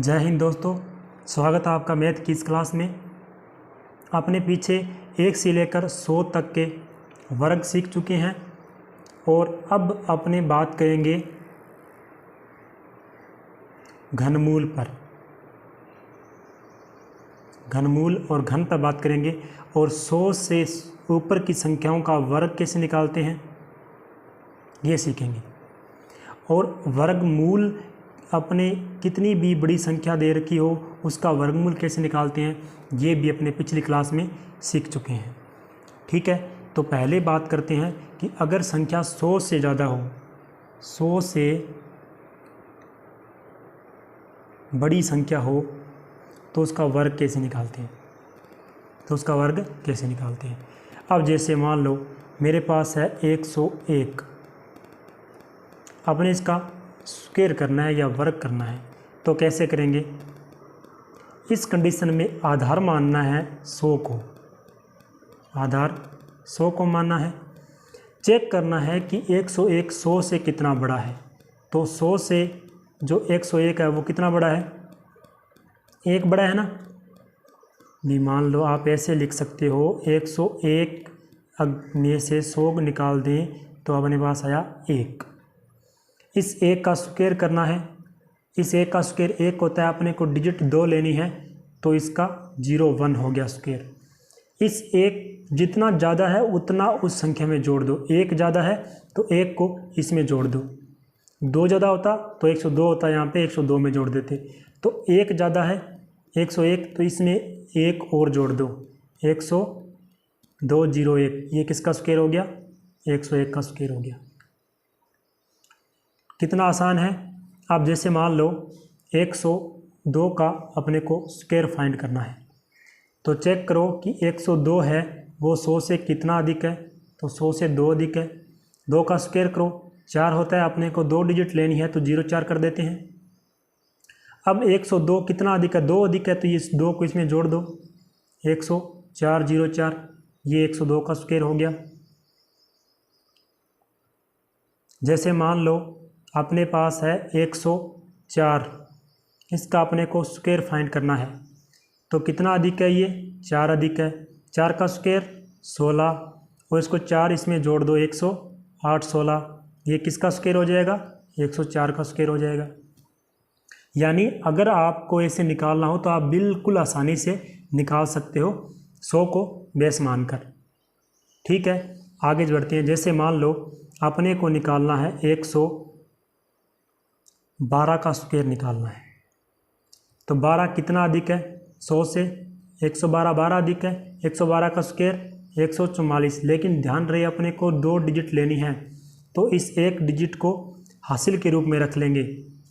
जय हिंद दोस्तों, स्वागत है आपका मैथ की इस क्लास में। आपने पीछे 1 से लेकर 100 तक के वर्ग सीख चुके हैं और अब अपने बात करेंगे घनमूल पर। घनमूल और घन पर बात करेंगे और 100 से ऊपर की संख्याओं का वर्ग कैसे निकालते हैं ये सीखेंगे। और वर्गमूल अपने कितनी भी बड़ी संख्या दे रखी हो उसका वर्गमूल कैसे निकालते हैं ये भी अपने पिछली क्लास में सीख चुके हैं। ठीक है, तो पहले बात करते हैं कि अगर संख्या 100 से ज़्यादा हो, 100 से बड़ी संख्या हो तो उसका वर्ग कैसे निकालते हैं। अब जैसे मान लो मेरे पास है 101, अपने इसका स्क्वायर करना है या वर्ग करना है तो कैसे करेंगे। इस कंडीशन में आधार मानना है 100 को, आधार 100 को मानना है। चेक करना है कि 101 100 से कितना बड़ा है, तो 100 से जो 101 है वो कितना बड़ा है, 1 बड़ा है ना। भी मान लो आप ऐसे लिख सकते हो 101 में से 100 निकाल दें तो अपने पास आया 1। इस 1 का स्क्वायर करना है, इस 1 का स्क्वायर 1 होता है, अपने को डिजिट 2 लेनी है तो इसका 01 हो गया स्क्वायर। इस 1 जितना ज़्यादा है उतना उस संख्या में जोड़ दो। 1 ज़्यादा है तो 1 को इसमें जोड़ दो, 2 ज़्यादा होता तो 102 होता, यहाँ पे 102 में जोड़ देते। तो 1 ज़्यादा है 101 तो इसमें 1 और जोड़ दो, 102 ये किसका स्क्वायर हो गया, 101 का स्क्वायर हो गया। कितना आसान है। अब जैसे मान लो 102 का अपने को स्क्वायर फाइंड करना है तो चेक करो कि 102 है वो 100 से कितना अधिक है, तो 100 से 2 अधिक है। 2 का स्क्वायर करो, 4 होता है, अपने को 2 डिजिट लेनी है तो 04 कर देते हैं। अब 102 कितना अधिक है, 2 अधिक है, तो इस 2 को इसमें जोड़ दो, 104 04, ये 102 का स्क्वायर हो गया। जैसे मान लो अपने पास है 104, इसका अपने को स्क्वायर फाइंड करना है तो कितना अधिक है, ये 4 अधिक है। 4 का स्क्वायर 16 और इसको 4 इसमें जोड़ दो, 108 16, ये किसका स्क्वायर हो जाएगा, 104 का स्क्वायर हो जाएगा। यानी अगर आपको ऐसे निकालना हो तो आप बिल्कुल आसानी से निकाल सकते हो 100 को बेस मानकर। ठीक है, आगे बढ़ते हैं। जैसे मान लो अपने को निकालना है 112 का स्क्वायर निकालना है तो 12 कितना अधिक है, 100 से 112 12 अधिक है, 112 का स्क्वायर 144। लेकिन ध्यान रहे अपने को 2 डिजिट लेनी है तो इस 1 डिजिट को हासिल के रूप में रख लेंगे,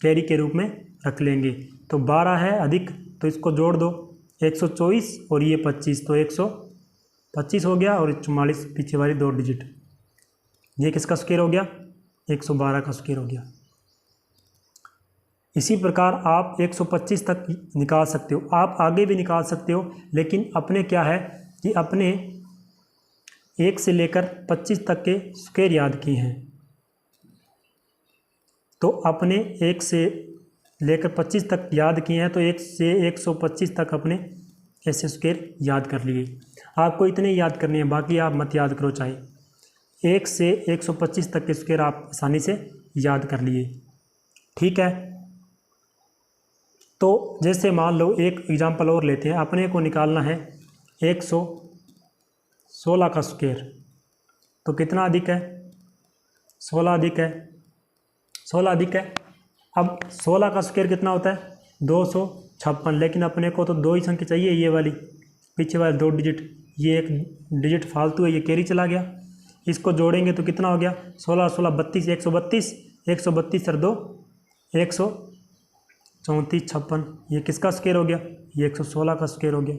कैरी के रूप में रख लेंगे। तो 12 है अधिक तो इसको जोड़ दो, 124 और ये 25 तो 125 हो गया और 44 पीछे वाली 2 डिजिट, ये किसका स्क्वायर हो गया, 112 का स्क्वायर हो गया। इसी प्रकार आप 125 तक निकाल सकते हो, आप आगे भी निकाल सकते हो, लेकिन अपने क्या है कि अपने 1 से लेकर 25 तक के स्क्वायर याद किए हैं तो अपने 1 से लेकर 25 तक याद किए हैं तो 1 से 125 तक अपने ऐसे स्क्वायर याद कर लिए। आपको इतने याद करने हैं, बाकी आप मत याद करो, चाहे 1 से 125 तक के स्क्वायर आप आसानी से याद कर लिए। ठीक है, तो जैसे मान लो एक एग्जांपल और लेते हैं। अपने को निकालना है 116 का स्क्वायर तो कितना अधिक है, 16 अधिक है, 16 अधिक है। अब 16 का स्क्वायर कितना होता है, 256। लेकिन अपने को तो 2 ही संख्या चाहिए, ये वाली पीछे वाले 2 डिजिट, ये 1 डिजिट फालतू है, ये कैरी चला गया। इसको जोड़ेंगे तो कितना हो गया, 16 16 32, 132, 132 और 2 134 56, ये किसका स्क्वायर हो गया, ये 116 का स्क्वायर हो गया।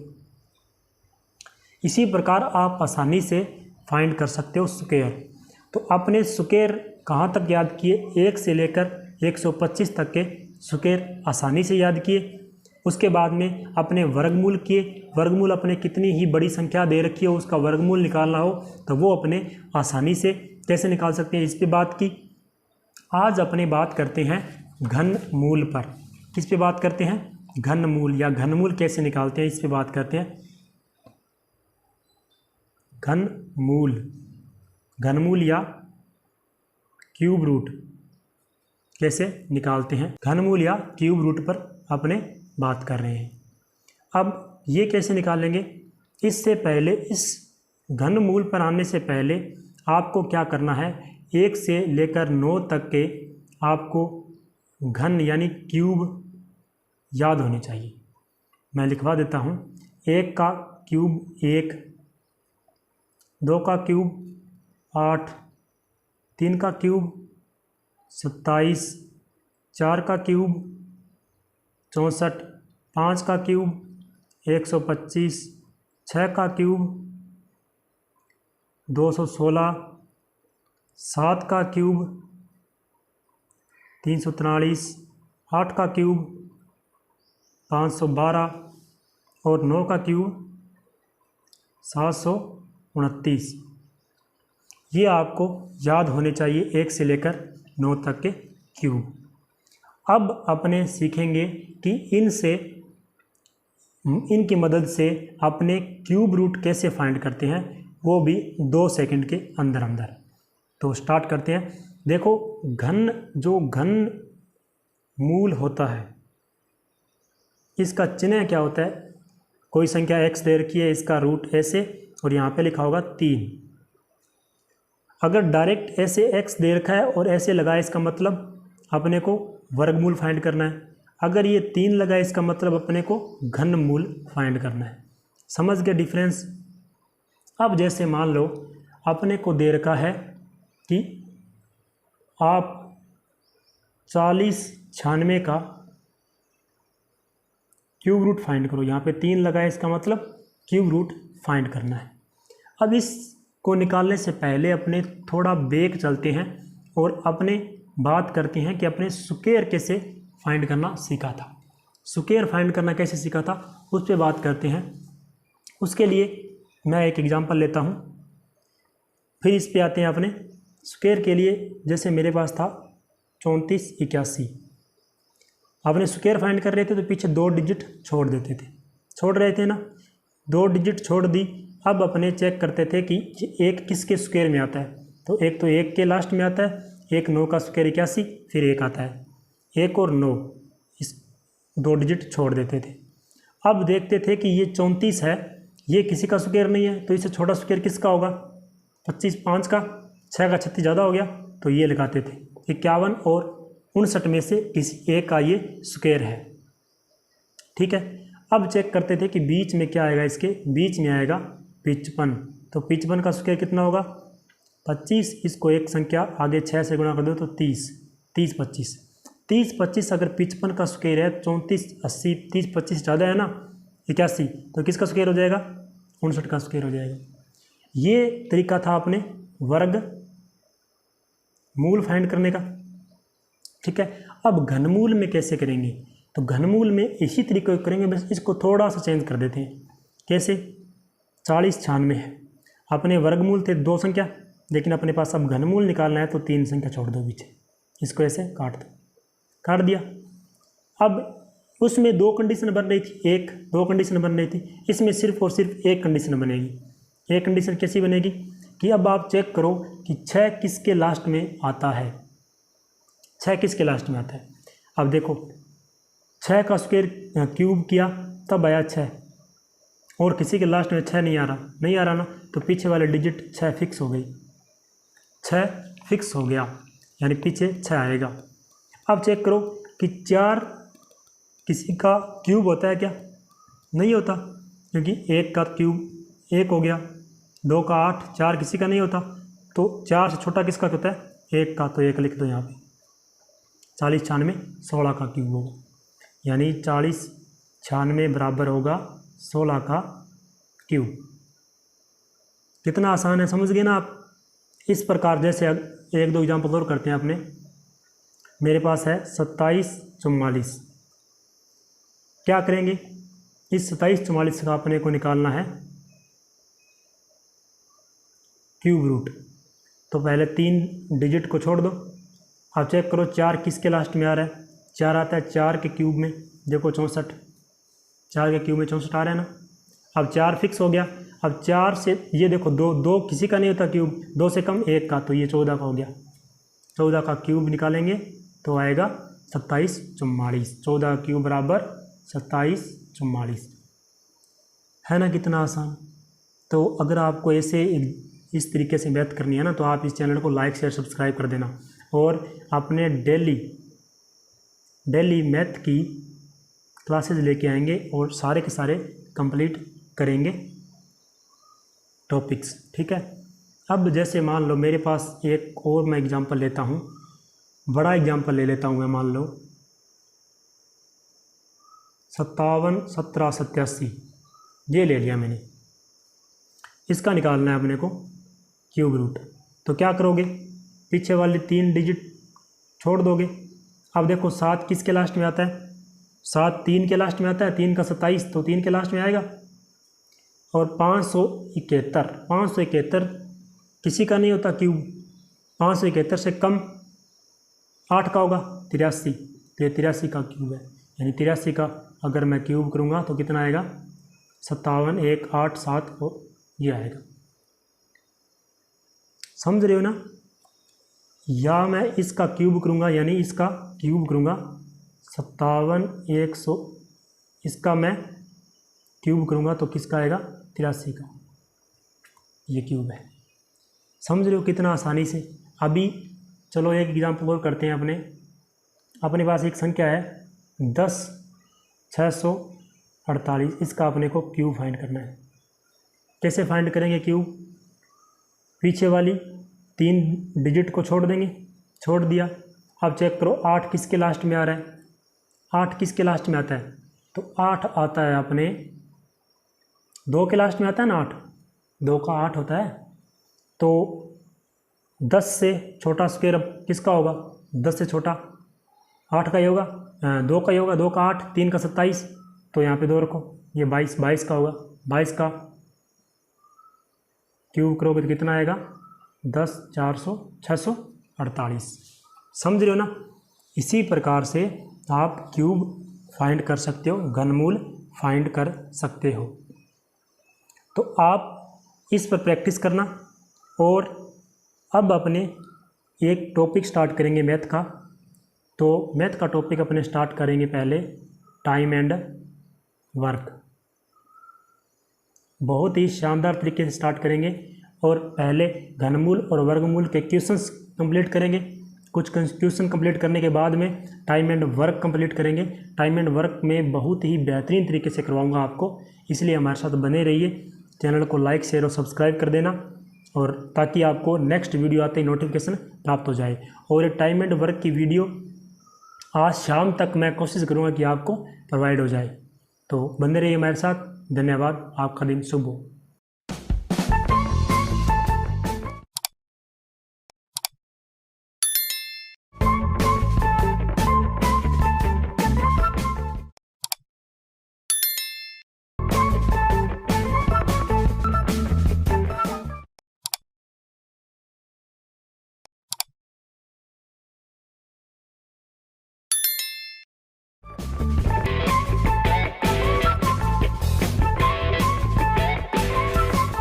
इसी प्रकार आप आसानी से फाइंड कर सकते हो स्क्वायर। तो अपने स्क्वायर कहाँ तक याद किए, 1 से लेकर 125 तक के स्क्वायर आसानी से याद किए। उसके बाद में अपने वर्गमूल किए, वर्गमूल अपने कितनी ही बड़ी संख्या दे रखी हो उसका वर्गमूल निकालना हो तो वो अपने आसानी से कैसे निकाल सकते हैं, इस पे बात की। आज अपने बात करते हैं घनमूल पर। किस पे बात करते हैं, घनमूल या घनमूल कैसे निकालते हैं इस पे बात करते हैं। घनमूल या क्यूब रूट कैसे निकालते हैं, घनमूल या क्यूब रूट पर अपने बात कर रहे हैं। अब ये कैसे निकालेंगे, इससे पहले इस घनमूल पर आने से पहले आपको क्या करना है, 1 से लेकर 9 तक के आपको घन यानी क्यूब याद होने चाहिए। मैं लिखवा देता हूँ। 1 का क्यूब 1, 2 का क्यूब 8, 3 का क्यूब 27, 4 का क्यूब 64, 5 का क्यूब 125, 6 का क्यूब 216, 7 का क्यूब 343, 8 का क्यूब 512 और 9 का क्यूब 729। ये आपको याद होने चाहिए 1 से लेकर 9 तक के क्यूब। अब अपने सीखेंगे कि इनकी मदद से अपने क्यूब रूट कैसे फाइंड करते हैं, वो भी 2 सेकंड के अंदर अंदर। तो स्टार्ट करते हैं। देखो, घन मूल होता है, इसका चिन्ह क्या होता है, कोई संख्या x दे रखी है, इसका रूट ऐसे और यहाँ पे लिखा होगा 3। अगर डायरेक्ट ऐसे x दे रखा है और ऐसे लगा है, इसका मतलब अपने को वर्गमूल फाइंड करना है। अगर ये 3 लगा है, इसका मतलब अपने को घनमूल फाइंड करना है। समझ गए डिफरेंस। अब जैसे मान लो अपने को दे रखा है कि आप 40 96 का क्यूब रूट फाइंड करो। यहाँ पे 3 लगा है, इसका मतलब क्यूब रूट फाइंड करना है। अब इसको निकालने से पहले अपने थोड़ा बैक चलते हैं और अपने बात करते हैं कि अपने स्क्वायर कैसे फाइंड करना सीखा था। स्क्वायर फाइंड करना कैसे सीखा था उस पर बात करते हैं। उसके लिए मैं एक एग्जांपल लेता हूँ, फिर इस पे आते हैं अपने स्क्वायर के लिए। जैसे मेरे पास था 34 81, अपने स्क्वायर फाइंड कर रहे थे तो पीछे 2 डिजिट छोड़ देते थे, छोड़ रहे थे ना, 2 डिजिट छोड़ दी। अब अपने चेक करते थे कि एक किसके स्क्वायर में आता है, तो एक तो 1 के लास्ट में आता है, एक 9 का स्क्वायर 81, फिर 1 आता है, 1 और 9 इस 2 डिजिट छोड़ देते थे। अब देखते थे कि ये 34 है, ये किसी का स्क्वायर नहीं है, तो इससे छोटा स्क्वायर किसका होगा, 25 5 का, 6 का 36 ज़्यादा हो गया, तो ये लगाते थे। 51 और 59 में से किसी एक का ये स्क्वायर है। ठीक है, अब चेक करते थे कि बीच में क्या आएगा, इसके बीच में आएगा 55, तो 55 का स्क्वायर कितना होगा 25। इसको एक संख्या आगे 6 से गुणा कर दो तो 30 30 25 30 25। अगर 55 का स्क्वायर है 34 80, 30 25 ज़्यादा है ना 81, तो किसका स्क्वायर हो जाएगा 59 का स्क्वायर हो जाएगा। ये तरीका था अपने वर्ग मूल फाइंड करने का। ठीक है, अब घनमूल में कैसे करेंगे, तो घनमूल में इसी तरीके को करेंगे, बस इसको थोड़ा सा चेंज कर देते हैं। कैसे, 40 96 है, अपने वर्गमूल थे 2 संख्या, लेकिन अपने पास अब घनमूल निकालना है तो 3 संख्या छोड़ दो पीछे, इसको ऐसे काट दो, काट दिया। अब उसमें 2 कंडीशन बन रही थी, 1 2 कंडीशन बन रही थी, इसमें सिर्फ और सिर्फ एक कंडीशन बनेगी। एक कंडीशन कैसी बनेगी कि अब आप चेक करो कि 6 किसके लास्ट में आता है, 6 किसके लास्ट में आता है। अब देखो 6 का स्क्वायर क्यूब किया तब आया 6, और किसी के लास्ट में 6 नहीं आ रहा ना, तो पीछे वाले डिजिट 6 फिक्स हो गई, 6 फिक्स हो गया, यानी पीछे 6 आएगा। अब चेक करो कि 4 किसी का क्यूब होता है क्या, नहीं होता, क्योंकि 1 का क्यूब 1 हो गया, 2 का 8, 4 किसी का नहीं होता, तो 4 से छोटा किसका होता है 1 का, तो 1 लिख दो यहाँ पे। 40 96 16 का क्यूब होगा, यानी 40 96 बराबर होगा 16 का क्यूब। कितना आसान है, समझ गए ना आप। इस प्रकार जैसे अब 1 2 एग्जाम्पल और करते हैं अपने। मेरे पास है 27 44, क्या करेंगे, इस 27 44 का अपने को निकालना है क्यूब रूट। तो पहले 3 डिजिट को छोड़ दो। अब चेक करो 4 किसके लास्ट में आ रहा है, 4 आता है 4 के क्यूब में, देखो 64, 4 के क्यूब में 64 आ रहा है ना। अब 4 फिक्स हो गया। अब 4 से ये देखो 2 किसी का नहीं होता क्यूब, 2 से कम 1 का, तो ये 14 का हो गया। 14 का क्यूब निकालेंगे तो आएगा 27 44। 14 का क्यूब बराबर 27 44, है ना कितना आसान। तो अगर आपको ऐसे इस तरीके से मैथ करनी है ना, तो आप इस चैनल को लाइक शेयर सब्सक्राइब कर देना, और अपने डेली मैथ की क्लासेस लेके आएंगे और सारे के सारे कंप्लीट करेंगे टॉपिक्स, ठीक है। अब जैसे मान लो मेरे पास एक और मैं एग्जांपल लेता हूँ, बड़ा एग्जांपल ले लेता हूँ मैं, मान लो 57 17 87, ये ले लिया मैंने। इसका निकालना है अपने को क्यूब रूट। तो क्या करोगे, पीछे वाले 3 डिजिट छोड़ दोगे। अब देखो 7 किसके लास्ट में आता है, 7 3 के लास्ट में आता है, 3 का 27 तो 3 के लास्ट में आएगा। और 571 किसी का नहीं होता क्यूब, 571 से कम 8 का होगा 83, तो ये 83 का क्यूब है। यानी 83 का अगर मैं क्यूब करूँगा तो कितना आएगा, 57 1 8 7 और ये आएगा। समझ रहे हो ना। या मैं इसका क्यूब करूँगा, यानी इसका क्यूब करूँगा 57 100, इसका मैं क्यूब करूँगा तो किसका आएगा, 83 का, ये क्यूब है। समझ रहे हो कितना आसानी से। अभी चलो एक एग्जाम्पल और करते हैं। अपने पास एक संख्या है 10 648, इसका अपने को क्यूब फाइंड करना है। कैसे फाइंड करेंगे क्यूब, पीछे वाली 3 डिजिट को छोड़ देंगे, छोड़ दिया। अब चेक करो 8 किसके लास्ट में आ रहा है, 8 किसके लास्ट में आता है, तो 8 आता है अपने 2 के लास्ट में आता है ना, 8 2 का 8 होता है। तो 10 से छोटा स्क्वायर अब किसका होगा, 10 से छोटा 8 का ही होगा, 2 का ही होगा, 2 का 8 3 का 27, तो यहाँ पे 2 रखो, ये 22 का होगा। 22 का क्यूब करोगे तो कितना आएगा, 10 400 648। समझ रहे हो ना। इसी प्रकार से आप क्यूब फाइंड कर सकते हो, घनमूल फाइंड कर सकते हो। तो आप इस पर प्रैक्टिस करना। और अब अपने एक टॉपिक स्टार्ट करेंगे मैथ का। तो मैथ का टॉपिक अपने स्टार्ट करेंगे पहले टाइम एंड वर्क। बहुत ही शानदार तरीके से स्टार्ट करेंगे, और पहले घनमूल और वर्गमूल के क्वेश्चंस कंप्लीट करेंगे। कुछ क्वेश्चन कंप्लीट करने के बाद में टाइम एंड वर्क कंप्लीट करेंगे। टाइम एंड वर्क में बहुत ही बेहतरीन तरीके से करवाऊंगा आपको, इसलिए हमारे साथ बने रहिए। चैनल को लाइक शेयर और सब्सक्राइब कर देना, और ताकि आपको नेक्स्ट वीडियो आते ही नोटिफिकेशन प्राप्त हो जाए। और ये टाइम एंड वर्क की वीडियो आज शाम तक मैं कोशिश करूँगा कि आपको प्रोवाइड हो जाए। तो बने रहिए हमारे साथ। धन्यवाद। आपका दिन शुभ हो।